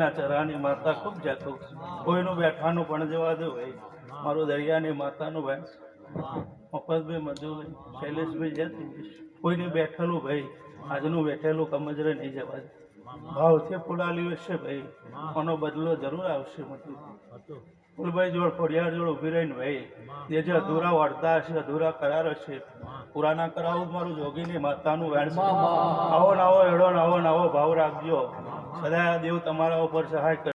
દરિયાના ચરાની માતા ખૂબ જાતું, કોઈનું બેઠાનું પણ જવા દો ભાઈ, મારું દરિયાની માતાનું ભાઈ મફતભાઈ, મધુભાઈ, શૈલેષભાઈ જતી, કોઈને બેઠેલું ભાઈ આજનું બેઠેલું કમજરે નહીં જવા દે, ભાવથી ફૂલાલ્યું હશે ભાઈ, આનો બદલો જરૂર આવશે મધુભાઈ. ફૂલભાઈ જોડ ફળિયાર જોડ ઊભી રહીને ભાઈ જે અધૂરા વાળતા હશે, અધૂરા કરાર હશે, પૂરા ના કરાવું મારું જોગીની માતાનું વેણ છે. આવો નાવો એડો નાવો નાવો ભાવ રાખજો, સદા દેવ તમારા ઉપર સહાય કરે.